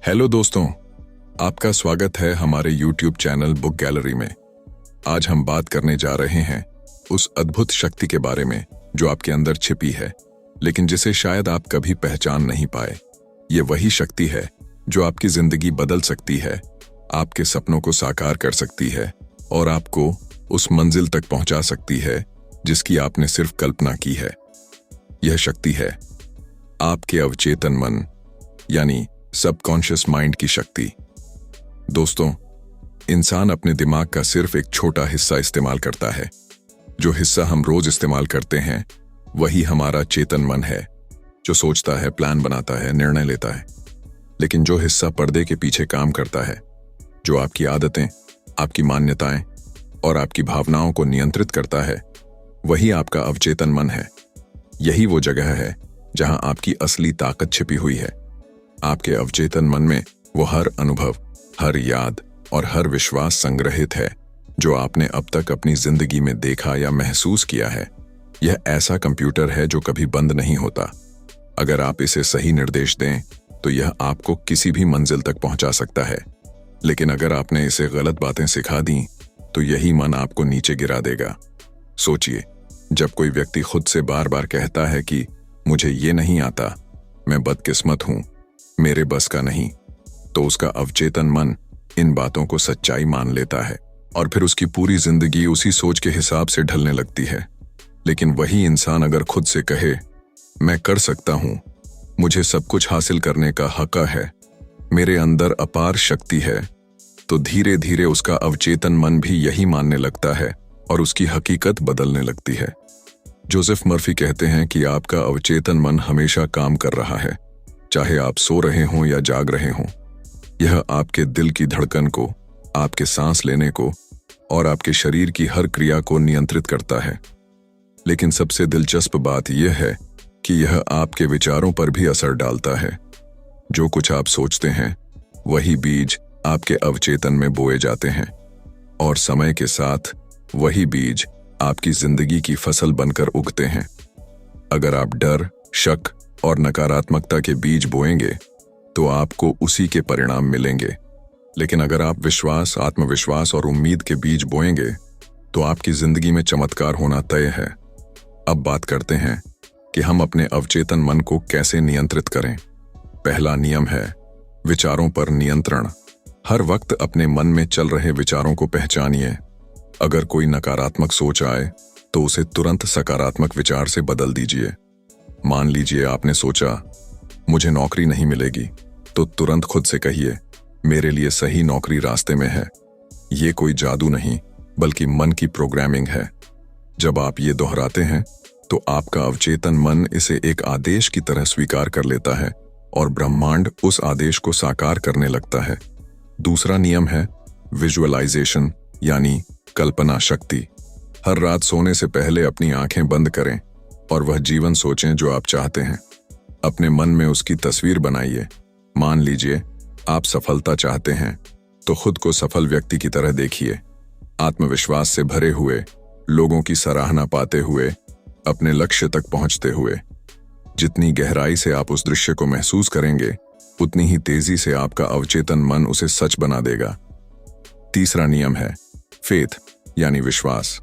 Hello दोस्तों, आपका स्वागत है हमारे YouTube चैनल बुक गैलरी में। आज हम बात करने जा रहे हैं उस अद्भुत शक्ति के बारे में जो आपके अंदर छिपी है, लेकिन जिसे शायद आप कभी पहचान नहीं पाए। ये वही शक्ति है जो आपकी जिंदगी बदल सकती है, आपके सपनों को साकार कर सकती है और आपको उस मंजिल तक पहुंचा सकती है जिसकी आपने सिर्फ कल्पना की है। यह शक्ति है आपके अवचेतन मन, यानी सबकॉन्शियस माइंड की शक्ति। दोस्तों, इंसान अपने दिमाग का सिर्फ एक छोटा हिस्सा इस्तेमाल करता है। जो हिस्सा हम रोज इस्तेमाल करते हैं वही हमारा चेतन मन है, जो सोचता है, प्लान बनाता है, निर्णय लेता है। लेकिन जो हिस्सा पर्दे के पीछे काम करता है, जो आपकी आदतें, आपकी मान्यताएं और आपकी भावनाओं को नियंत्रित करता है, वही आपका अवचेतन मन है। यही वो जगह है जहां आपकी असली ताकत छिपी हुई है। आपके अवचेतन मन में वो हर अनुभव, हर याद और हर विश्वास संग्रहित है जो आपने अब तक अपनी जिंदगी में देखा या महसूस किया है। यह ऐसा कंप्यूटर है जो कभी बंद नहीं होता। अगर आप इसे सही निर्देश दें तो यह आपको किसी भी मंजिल तक पहुंचा सकता है। लेकिन अगर आपने इसे गलत बातें सिखा दी तो यही मन आपको नीचे गिरा देगा। सोचिए, जब कोई व्यक्ति खुद से बार बार कहता है कि मुझे ये नहीं आता, मैं बदकिस्मत हूं, मेरे बस का नहीं, तो उसका अवचेतन मन इन बातों को सच्चाई मान लेता है और फिर उसकी पूरी जिंदगी उसी सोच के हिसाब से ढलने लगती है। लेकिन वही इंसान अगर खुद से कहे, मैं कर सकता हूं, मुझे सब कुछ हासिल करने का हक है, मेरे अंदर अपार शक्ति है, तो धीरे धीरे उसका अवचेतन मन भी यही मानने लगता है और उसकी हकीकत बदलने लगती है। जोसेफ मर्फी कहते हैं कि आपका अवचेतन मन हमेशा काम कर रहा है, चाहे आप सो रहे हों या जाग रहे हों। यह आपके दिल की धड़कन को, आपके सांस लेने को और आपके शरीर की हर क्रिया को नियंत्रित करता है। लेकिन सबसे दिलचस्प बात यह है कि यह आपके विचारों पर भी असर डालता है। जो कुछ आप सोचते हैं वही बीज आपके अवचेतन में बोए जाते हैं और समय के साथ वही बीज आपकी जिंदगी की फसल बनकर उगते हैं। अगर आप डर, शक और नकारात्मकता के बीज बोएंगे तो आपको उसी के परिणाम मिलेंगे। लेकिन अगर आप विश्वास, आत्मविश्वास और उम्मीद के बीज बोएंगे तो आपकी जिंदगी में चमत्कार होना तय है। अब बात करते हैं कि हम अपने अवचेतन मन को कैसे नियंत्रित करें। पहला नियम है विचारों पर नियंत्रण। हर वक्त अपने मन में चल रहे विचारों को पहचानिए। अगर कोई नकारात्मक सोच आए तो उसे तुरंत सकारात्मक विचार से बदल दीजिए। मान लीजिए आपने सोचा मुझे नौकरी नहीं मिलेगी, तो तुरंत खुद से कहिए, मेरे लिए सही नौकरी रास्ते में है। ये कोई जादू नहीं, बल्कि मन की प्रोग्रामिंग है। जब आप ये दोहराते हैं तो आपका अवचेतन मन इसे एक आदेश की तरह स्वीकार कर लेता है और ब्रह्मांड उस आदेश को साकार करने लगता है। दूसरा नियम है विजुअलाइजेशन, यानी कल्पना शक्ति। हर रात सोने से पहले अपनी आंखें बंद करें और वह जीवन सोचें जो आप चाहते हैं। अपने मन में उसकी तस्वीर बनाइए। मान लीजिए आप सफलता चाहते हैं तो खुद को सफल व्यक्ति की तरह देखिए, आत्मविश्वास से भरे हुए, लोगों की सराहना पाते हुए, अपने लक्ष्य तक पहुंचते हुए। जितनी गहराई से आप उस दृश्य को महसूस करेंगे, उतनी ही तेजी से आपका अवचेतन मन उसे सच बना देगा। तीसरा नियम है फेथ, यानी विश्वास।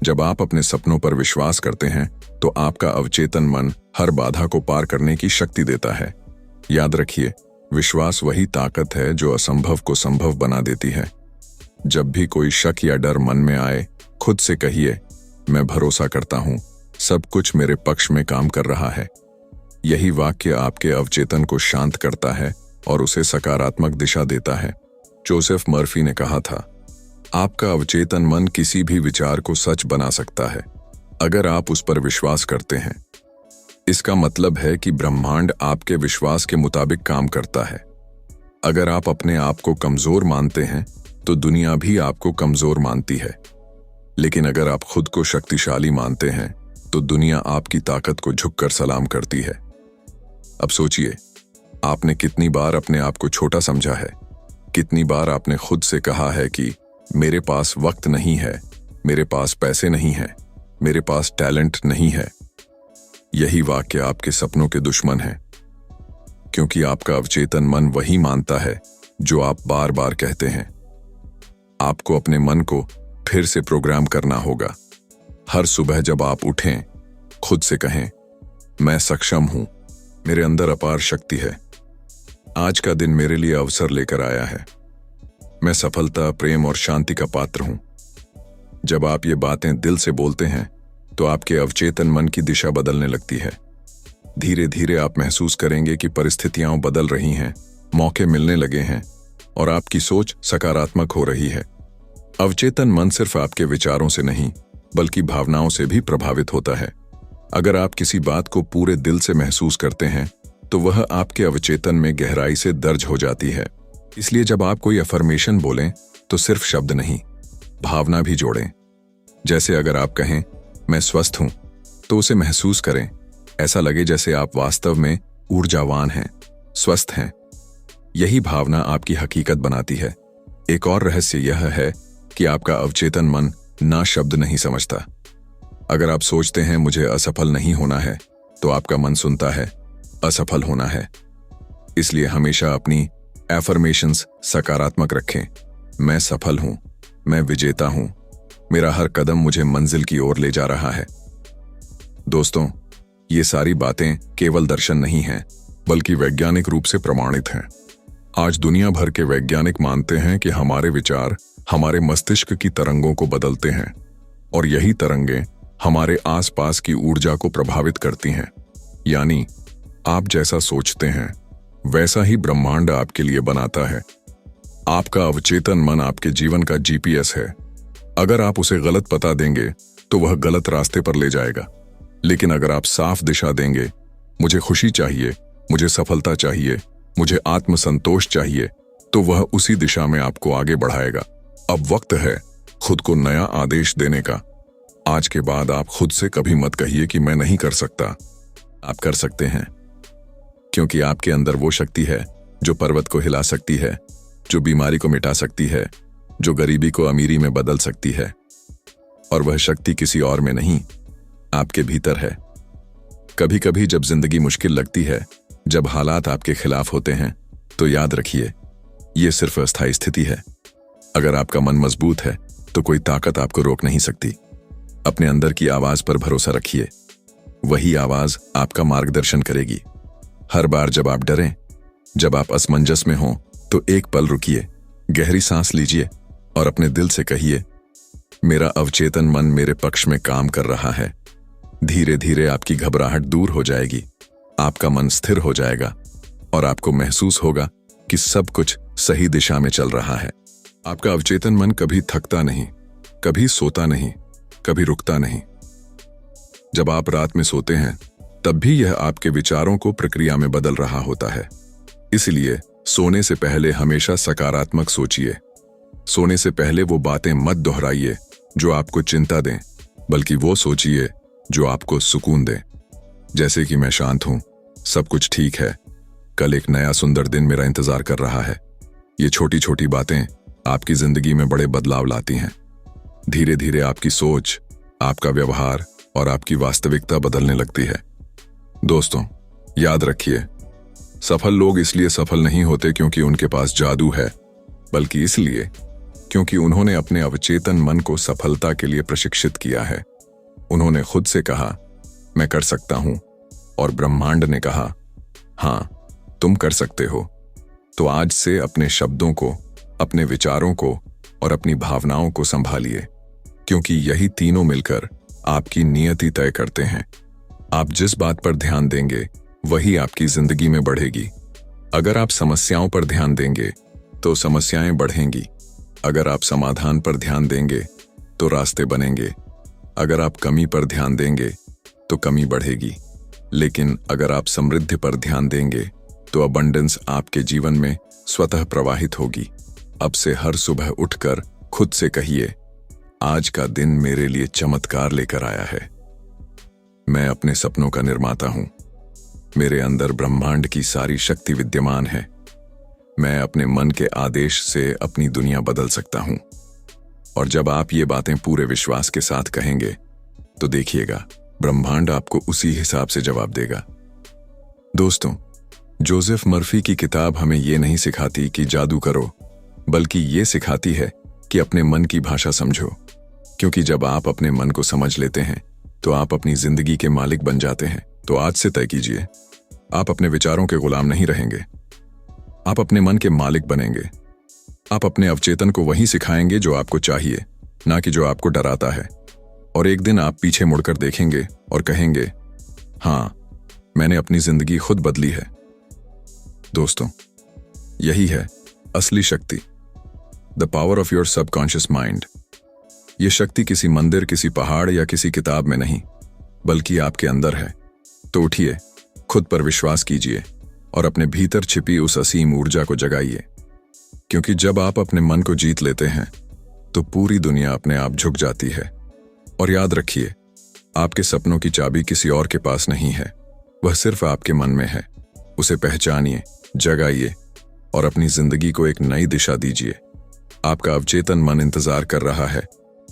जब आप अपने सपनों पर विश्वास करते हैं तो आपका अवचेतन मन हर बाधा को पार करने की शक्ति देता है। याद रखिए, विश्वास वही ताकत है जो असंभव को संभव बना देती है। जब भी कोई शक या डर मन में आए, खुद से कहिए, मैं भरोसा करता हूं, सब कुछ मेरे पक्ष में काम कर रहा है। यही वाक्य आपके अवचेतन को शांत करता है और उसे सकारात्मक दिशा देता है। जोसेफ मर्फी ने कहा था, आपका अवचेतन मन किसी भी विचार को सच बना सकता है अगर आप उस पर विश्वास करते हैं। इसका मतलब है कि ब्रह्मांड आपके विश्वास के मुताबिक काम करता है। अगर आप अपने आप को कमजोर मानते हैं तो दुनिया भी आपको कमजोर मानती है। लेकिन अगर आप खुद को शक्तिशाली मानते हैं तो दुनिया आपकी ताकत को झुककर सलाम करती है। अब सोचिए, आपने कितनी बार अपने आप को छोटा समझा है? कितनी बार आपने खुद से कहा है कि मेरे पास वक्त नहीं है, मेरे पास पैसे नहीं है, मेरे पास टैलेंट नहीं है? यही वाक्य आपके सपनों के दुश्मन हैं। क्योंकि आपका अवचेतन मन वही मानता है जो आप बार बार कहते हैं। आपको अपने मन को फिर से प्रोग्राम करना होगा। हर सुबह जब आप उठें, खुद से कहें, मैं सक्षम हूं, मेरे अंदर अपार शक्ति है, आज का दिन मेरे लिए अवसर लेकर आया है, मैं सफलता, प्रेम और शांति का पात्र हूं। जब आप ये बातें दिल से बोलते हैं तो आपके अवचेतन मन की दिशा बदलने लगती है। धीरे धीरे आप महसूस करेंगे कि परिस्थितियां बदल रही हैं, मौके मिलने लगे हैं और आपकी सोच सकारात्मक हो रही है। अवचेतन मन सिर्फ आपके विचारों से नहीं बल्कि भावनाओं से भी प्रभावित होता है। अगर आप किसी बात को पूरे दिल से महसूस करते हैं तो वह आपके अवचेतन में गहराई से दर्ज हो जाती है। इसलिए जब आप कोई अफर्मेशन बोलें तो सिर्फ शब्द नहीं, भावना भी जोड़ें। जैसे अगर आप कहें, मैं स्वस्थ हूं, तो उसे महसूस करें। ऐसा लगे जैसे आप वास्तव में ऊर्जावान हैं, स्वस्थ हैं। यही भावना आपकी हकीकत बनाती है। एक और रहस्य यह है कि आपका अवचेतन मन ना शब्द नहीं समझता। अगर आप सोचते हैं मुझे असफल नहीं होना है, तो आपका मन सुनता है असफल होना है। इसलिए हमेशा अपनी एफर्मेशंस सकारात्मक रखें। मैं सफल हूं, मैं विजेता हूं, मेरा हर कदम मुझे मंजिल की ओर ले जा रहा है। दोस्तों, ये सारी बातें केवल दर्शन नहीं हैं, बल्कि वैज्ञानिक रूप से प्रमाणित हैं। आज दुनिया भर के वैज्ञानिक मानते हैं कि हमारे विचार हमारे मस्तिष्क की तरंगों को बदलते हैं और यही तरंगें हमारे आसपास की ऊर्जा को प्रभावित करती हैं। यानी आप जैसा सोचते हैं वैसा ही ब्रह्मांड आपके लिए बनाता है। आपका अवचेतन मन आपके जीवन का जीपीएस है। अगर आप उसे गलत पता देंगे तो वह गलत रास्ते पर ले जाएगा, लेकिन अगर आप साफ दिशा देंगे, मुझे खुशी चाहिए, मुझे सफलता चाहिए, मुझे आत्मसंतोष चाहिए, तो वह उसी दिशा में आपको आगे बढ़ाएगा। अब वक्त है खुद को नया आदेश देने का। आज के बाद आप खुद से कभी मत कहिए कि मैं नहीं कर सकता। आप कर सकते हैं, क्योंकि आपके अंदर वो शक्ति है जो पर्वत को हिला सकती है, जो बीमारी को मिटा सकती है, जो गरीबी को अमीरी में बदल सकती है। और वह शक्ति किसी और में नहीं, आपके भीतर है। कभी कभी जब जिंदगी मुश्किल लगती है, जब हालात आपके खिलाफ होते हैं, तो याद रखिए, ये सिर्फ अस्थायी स्थिति है। अगर आपका मन मजबूत है तो कोई ताकत आपको रोक नहीं सकती। अपने अंदर की आवाज पर भरोसा रखिए, वही आवाज आपका मार्गदर्शन करेगी। हर बार जब आप डरें, जब आप असमंजस में हों, तो एक पल रुकिए, गहरी सांस लीजिए और अपने दिल से कहिए, मेरा अवचेतन मन मेरे पक्ष में काम कर रहा है। धीरे धीरे आपकी घबराहट दूर हो जाएगी, आपका मन स्थिर हो जाएगा और आपको महसूस होगा कि सब कुछ सही दिशा में चल रहा है। आपका अवचेतन मन कभी थकता नहीं, कभी सोता नहीं, कभी रुकता नहीं। जब आप रात में सोते हैं तब भी यह आपके विचारों को प्रक्रिया में बदल रहा होता है। इसलिए सोने से पहले हमेशा सकारात्मक सोचिए। सोने से पहले वो बातें मत दोहराइए जो आपको चिंता दें, बल्कि वो सोचिए जो आपको सुकून दें। जैसे कि मैं शांत हूं, सब कुछ ठीक है, कल एक नया सुंदर दिन मेरा इंतजार कर रहा है। ये छोटी छोटी बातें आपकी जिंदगी में बड़े बदलाव लाती हैं। धीरे धीरे आपकी सोच, आपका व्यवहार और आपकी वास्तविकता बदलने लगती है। दोस्तों, याद रखिए, सफल लोग इसलिए सफल नहीं होते क्योंकि उनके पास जादू है, बल्कि इसलिए क्योंकि उन्होंने अपने अवचेतन मन को सफलता के लिए प्रशिक्षित किया है। उन्होंने खुद से कहा, मैं कर सकता हूं, और ब्रह्मांड ने कहा, हां, तुम कर सकते हो। तो आज से अपने शब्दों को, अपने विचारों को और अपनी भावनाओं को संभालिए, क्योंकि यही तीनों मिलकर आपकी नियति तय करते हैं। आप जिस बात पर ध्यान देंगे वही आपकी जिंदगी में बढ़ेगी। अगर आप समस्याओं पर ध्यान देंगे तो समस्याएं बढ़ेंगी। अगर आप समाधान पर ध्यान देंगे तो रास्ते बनेंगे। अगर आप कमी पर ध्यान देंगे तो कमी बढ़ेगी। लेकिन अगर आप समृद्धि पर ध्यान देंगे तो अबंडेंस आपके जीवन में स्वतः प्रवाहित होगी। अब से हर सुबह उठकर खुद से कहिए, आज का दिन मेरे लिए चमत्कार लेकर आया है। मैं अपने सपनों का निर्माता हूं। मेरे अंदर ब्रह्मांड की सारी शक्ति विद्यमान है। मैं अपने मन के आदेश से अपनी दुनिया बदल सकता हूं। और जब आप ये बातें पूरे विश्वास के साथ कहेंगे तो देखिएगा, ब्रह्मांड आपको उसी हिसाब से जवाब देगा। दोस्तों, जोसेफ मर्फी की किताब हमें ये नहीं सिखाती कि जादू करो, बल्कि ये सिखाती है कि अपने मन की भाषा समझो। क्योंकि जब आप अपने मन को समझ लेते हैं तो आप अपनी जिंदगी के मालिक बन जाते हैं। तो आज से तय कीजिए, आप अपने विचारों के गुलाम नहीं रहेंगे, आप अपने मन के मालिक बनेंगे। आप अपने अवचेतन को वही सिखाएंगे जो आपको चाहिए, ना कि जो आपको डराता है। और एक दिन आप पीछे मुड़कर देखेंगे और कहेंगे, हाँ, मैंने अपनी जिंदगी खुद बदली है। दोस्तों, यही है असली शक्ति, the power of your subconscious mind. यह शक्ति किसी मंदिर, किसी पहाड़ या किसी किताब में नहीं, बल्कि आपके अंदर है। तो उठिए, खुद पर विश्वास कीजिए और अपने भीतर छिपी उस असीम ऊर्जा को जगाइए। क्योंकि जब आप अपने मन को जीत लेते हैं तो पूरी दुनिया अपने आप झुक जाती है। और याद रखिए, आपके सपनों की चाबी किसी और के पास नहीं है, वह सिर्फ आपके मन में है। उसे पहचानिए, जगाइए और अपनी जिंदगी को एक नई दिशा दीजिए। आपका अवचेतन मन इंतजार कर रहा है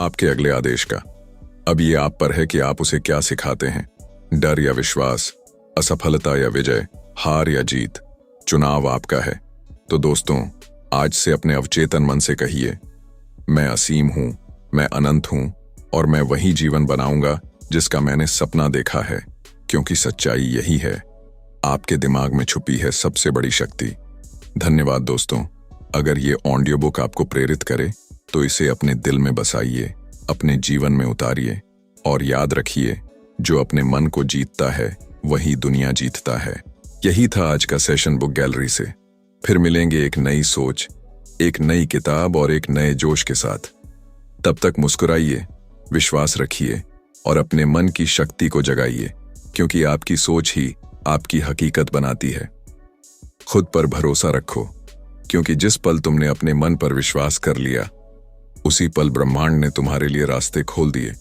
आपके अगले आदेश का। अब ये आप पर है कि आप उसे क्या सिखाते हैं, डर या विश्वास, असफलता या विजय, हार या जीत। चुनाव आपका है। तो दोस्तों, आज से अपने अवचेतन मन से कहिए, मैं असीम हूं, मैं अनंत हूं और मैं वही जीवन बनाऊंगा जिसका मैंने सपना देखा है। क्योंकि सच्चाई यही है, आपके दिमाग में छुपी है सबसे बड़ी शक्ति। धन्यवाद दोस्तों। अगर ये ऑडियो बुक आपको प्रेरित करे तो इसे अपने दिल में बसाइए, अपने जीवन में उतारिए और याद रखिए, जो अपने मन को जीतता है वही दुनिया जीतता है। यही था आज का सेशन बुक गैलरी से। फिर मिलेंगे एक नई सोच, एक नई किताब और एक नए जोश के साथ। तब तक मुस्कुराइए, विश्वास रखिए और अपने मन की शक्ति को जगाइए, क्योंकि आपकी सोच ही आपकी हकीकत बनाती है। खुद पर भरोसा रखो, क्योंकि जिस पल तुमने अपने मन पर विश्वास कर लिया, उसी पल ब्रह्मांड ने तुम्हारे लिए रास्ते खोल दिए।